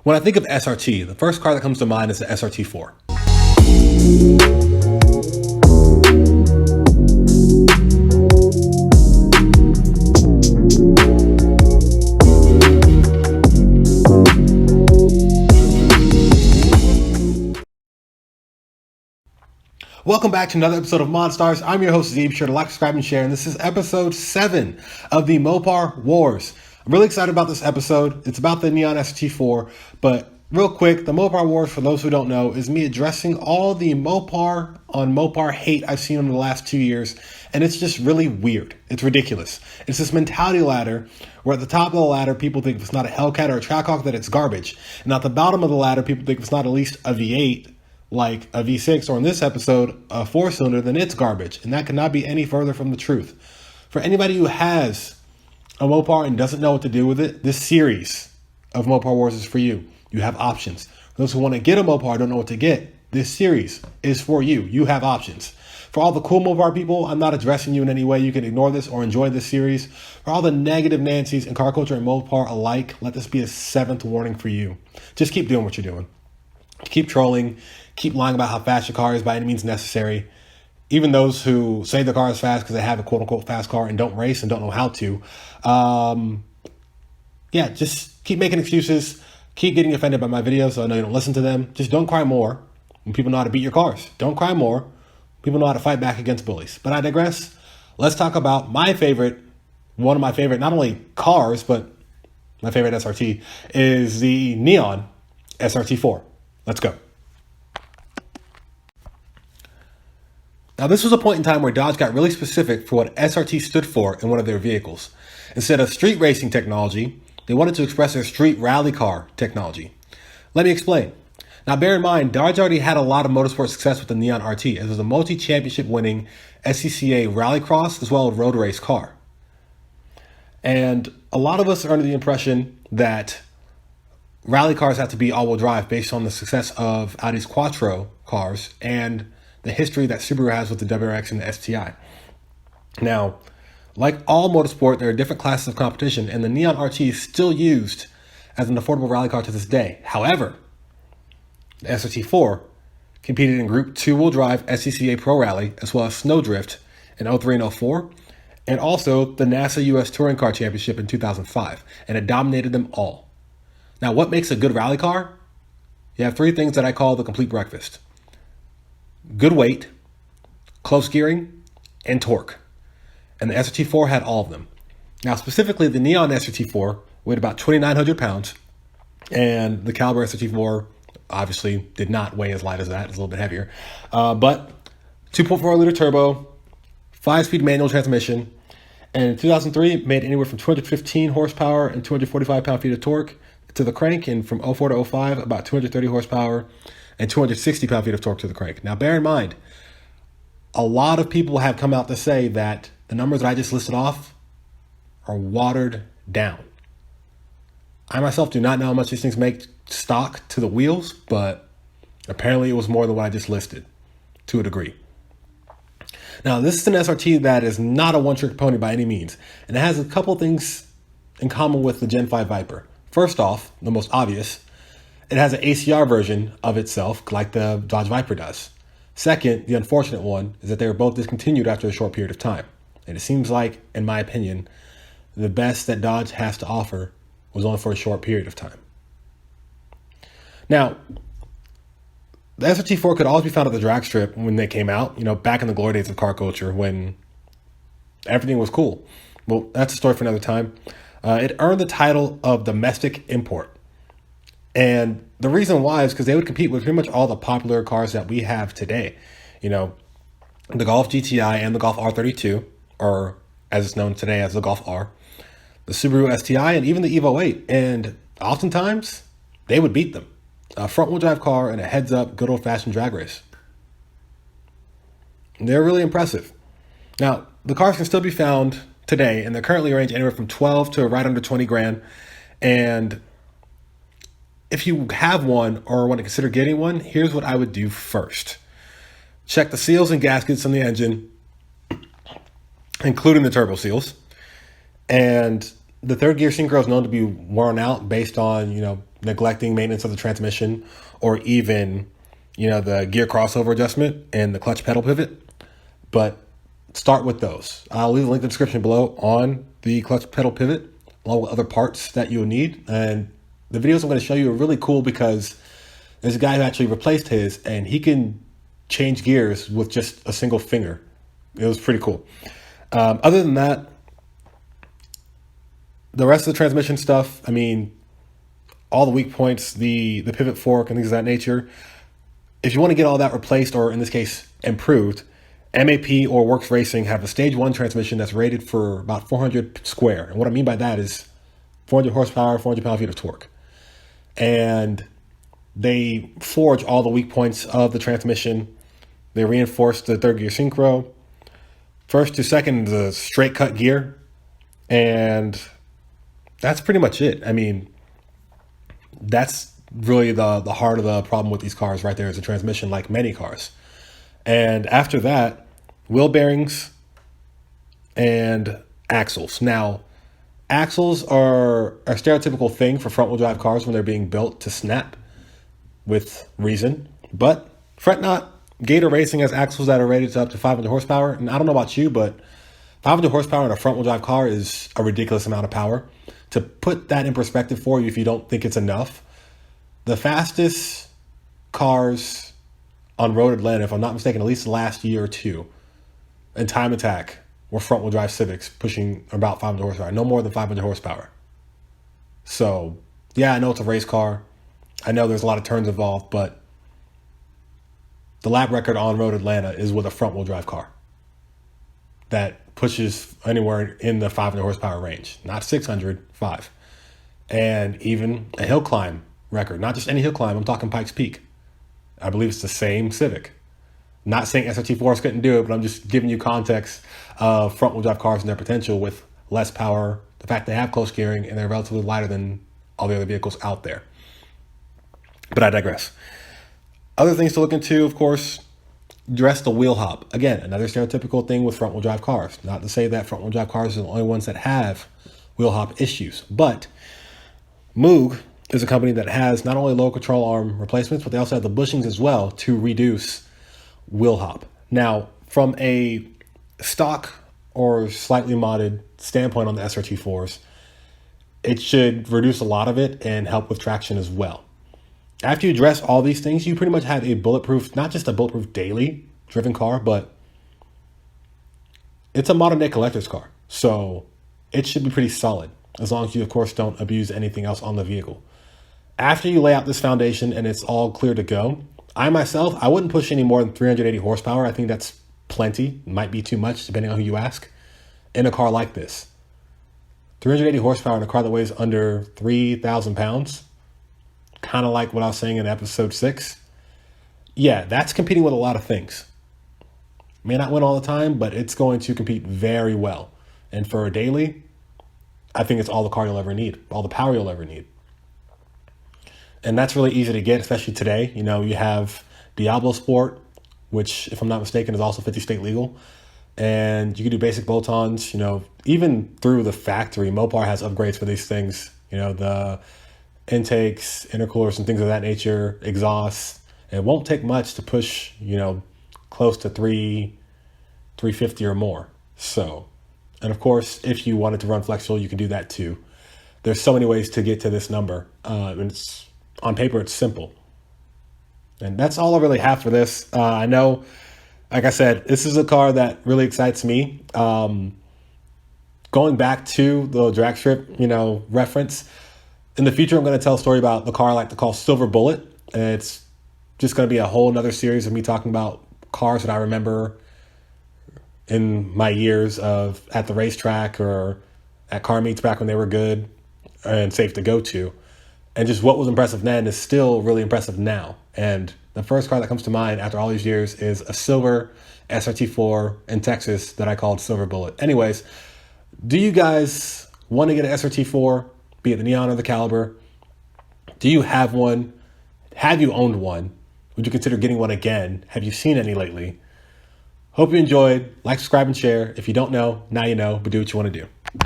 When I think of SRT, the first car that comes to mind is the SRT4. Welcome back to another episode of ModStars. I'm your host, Zee. Be sure to like, subscribe, and share. And this is episode 7 of the Mopar Wars. I'm really excited about this episode. It's about the Neon SRT4. But real quick, the Mopar Wars, for those who don't know, is me addressing all the Mopar on Mopar hate I've seen over the last 2 years. And it's just really weird. It's ridiculous. It's this mentality ladder where at the top of the ladder, people think if it's not a Hellcat or a Trackhawk, that it's garbage. And at the bottom of the ladder, people think if it's not at least a V8, like a V6, or in this episode, a 4-cylinder, then it's garbage. And that cannot be any further from the truth. For anybody who has a Mopar and doesn't know what to do with it, this series of Mopar Wars is for you. You have options. For those who want to get a Mopar and don't know what to get, this series is for you. You have options. For all the cool Mopar people, I'm not addressing you in any way. You can ignore this or enjoy this series. For all the negative Nancys in car culture and Mopar alike, let this be a 7th warning for you. Just keep doing what you're doing. Keep trolling. Keep lying about how fast your car is by any means necessary. Even those who say the car is fast because they have a quote-unquote fast car and don't race and don't know how to. Just keep making excuses. Keep getting offended by my videos so I know you don't listen to them. Just don't cry more when people know how to beat your cars. Don't cry more. People know how to fight back against bullies. But I digress. Let's talk about one of my favorite, not only cars, but my favorite SRT is the Neon SRT4. Let's go. Now, this was a point in time where Dodge got really specific for what SRT stood for in one of their vehicles. Instead of street racing technology, they wanted to express their street rally car technology. Let me explain. Now, bear in mind, Dodge already had a lot of motorsport success with the Neon RT, as it was a multi-championship winning SCCA rallycross as well as road race car. And a lot of us are under the impression that rally cars have to be all-wheel drive based on the success of Audi's Quattro cars and the history that Subaru has with the WRX and the STI. Now, like all motorsport, there are different classes of competition, and the Neon RT is still used as an affordable rally car to this day. However, the SRT4 competed in Group 2-wheel drive SCCA Pro Rally, as well as Snowdrift in 03 and 04, and also the NASA US Touring Car Championship in 2005, and it dominated them all. Now, what makes a good rally car? You have 3 things that I call the complete breakfast: good weight, close gearing, and torque. And the SRT4 had all of them. Now, specifically, the Neon SRT4 weighed about 2,900 pounds, and the Caliber SRT4 obviously did not weigh as light as that. It's a little bit heavier. But 2.4 liter turbo, 5-speed manual transmission, and in 2003, made anywhere from 215 horsepower and 245 pound-feet of torque to the crank, and from 04 to 05, about 230 horsepower and 260 pound-feet of torque to the crank. Now, bear in mind, a lot of people have come out to say that the numbers that I just listed off are watered down. I myself do not know how much these things make stock to the wheels, but apparently it was more than what I just listed, to a degree. Now, this is an SRT that is not a one-trick pony by any means, and it has a couple things in common with the Gen 5 Viper. First off, the most obvious, it has an ACR version of itself like the Dodge Viper does. Second, the unfortunate one is that they were both discontinued after a short period of time. And it seems like, in my opinion, the best that Dodge has to offer was only for a short period of time. Now, the SRT4 could always be found at the drag strip when they came out, back in the glory days of car culture when everything was cool. Well, that's a story for another time. It earned the title of domestic import. And the reason why is because they would compete with pretty much all the popular cars that we have today. The Golf GTI and the Golf R32, or as it's known today as the Golf R, the Subaru STI, and even the Evo 8. And oftentimes, they would beat them. A front-wheel drive car and a heads-up, good old-fashioned drag race. And they're really impressive. Now, the cars can still be found today, and they're currently range anywhere from 12 to right under 20 grand. And if you have one or want to consider getting one, here's what I would do first. Check the seals and gaskets on the engine, including the turbo seals. And The third gear synchro is known to be worn out based on, neglecting maintenance of the transmission, or even, the gear crossover adjustment and the clutch pedal pivot. But start with those. I'll leave a link in the description below on the clutch pedal pivot, along with other parts that you'll need. And the videos I'm going to show you are really cool because there's a guy who actually replaced his, and he can change gears with just a single finger. It was pretty cool. Other than that, the rest of the transmission stuff, all the weak points, the pivot fork and things of that nature, if you want to get all that replaced, or in this case, improved, MAP or Works Racing have a stage 1 transmission that's rated for about 400 square. And what I mean by that is 400 horsepower, 400 pound-feet of torque. And they forge all the weak points of the transmission. They reinforce the third gear synchro. First to second, the straight cut gear. And that's pretty much it. That's really the heart of the problem with these cars right there, is the transmission, like many cars. And after that, wheel bearings and axles. Now, axles are a stereotypical thing for front-wheel drive cars when they're being built to snap, with reason. But fret not, Gator Racing has axles that are rated up to 500 horsepower. And I don't know about you, but 500 horsepower in a front-wheel drive car is a ridiculous amount of power. To put that in perspective for you, if you don't think it's enough, the fastest cars on Road Atlanta, if I'm not mistaken, at least the last year or two, in time attack, were front-wheel drive Civics pushing about 500 horsepower, no more than 500 horsepower. So, yeah, I know it's a race car. I know there's a lot of turns involved, but the lap record on Road Atlanta is with a front-wheel drive car that pushes anywhere in the 500 horsepower range, not 600, 5. And even a hill climb record, not just any hill climb, I'm talking Pikes Peak. I believe it's the same Civic. Not saying SRT4s couldn't do it, but I'm just giving you context of front-wheel drive cars and their potential with less power, the fact they have close gearing, and they're relatively lighter than all the other vehicles out there. But I digress. Other things to look into, of course, address the wheel hop. Again, another stereotypical thing with front-wheel drive cars. Not to say that front-wheel drive cars are the only ones that have wheel hop issues, but Moog is a company that has not only low control arm replacements, but they also have the bushings as well to reduce wheel hop. Now, from a stock or slightly modded standpoint on the SRT4s, it should reduce a lot of it and help with traction as well. After you address all these things, you pretty much have a bulletproof, not just a bulletproof daily driven car, but it's a modern day collector's car. So it should be pretty solid, as long as you, of course, don't abuse anything else on the vehicle. After you lay out this foundation and it's all clear to go, I wouldn't push any more than 380 horsepower. I think that's plenty. Might be too much, depending on who you ask, in a car like this. 380 horsepower in a car that weighs under 3,000 pounds, kind of like what I was saying in episode 6. Yeah, that's competing with a lot of things. May not win all the time, but it's going to compete very well. And for a daily, I think it's all the car you'll ever need, all the power you'll ever need. And that's really easy to get, especially today. You have Diablo Sport, which, if I'm not mistaken, is also 50 state legal. And you can do basic bolt-ons, even through the factory. Mopar has upgrades for these things, the intakes, intercoolers, and things of that nature, exhausts. It won't take much to push, close to 350 or more. So, and of course, if you wanted to run flex fuel, you can do that too. There's so many ways to get to this number. And it's on paper, it's simple. And that's all I really have for this. I know, like I said, this is a car that really excites me. Going back to the drag strip, reference, in the future, I'm going to tell a story about the car I like to call Silver Bullet. And it's just going to be a whole nother series of me talking about cars that I remember in my years of at the racetrack or at car meets back when they were good and safe to go to. And just what was impressive then is still really impressive now. And the first car that comes to mind after all these years is a silver SRT4 in Texas that I called Silver Bullet. Anyways, do you guys want to get an SRT4, be it the Neon or the Caliber? Do you have one? Have you owned one? Would you consider getting one again? Have you seen any lately? Hope you enjoyed. Like, subscribe, and share. If you don't know, now you know, but do what you want to do.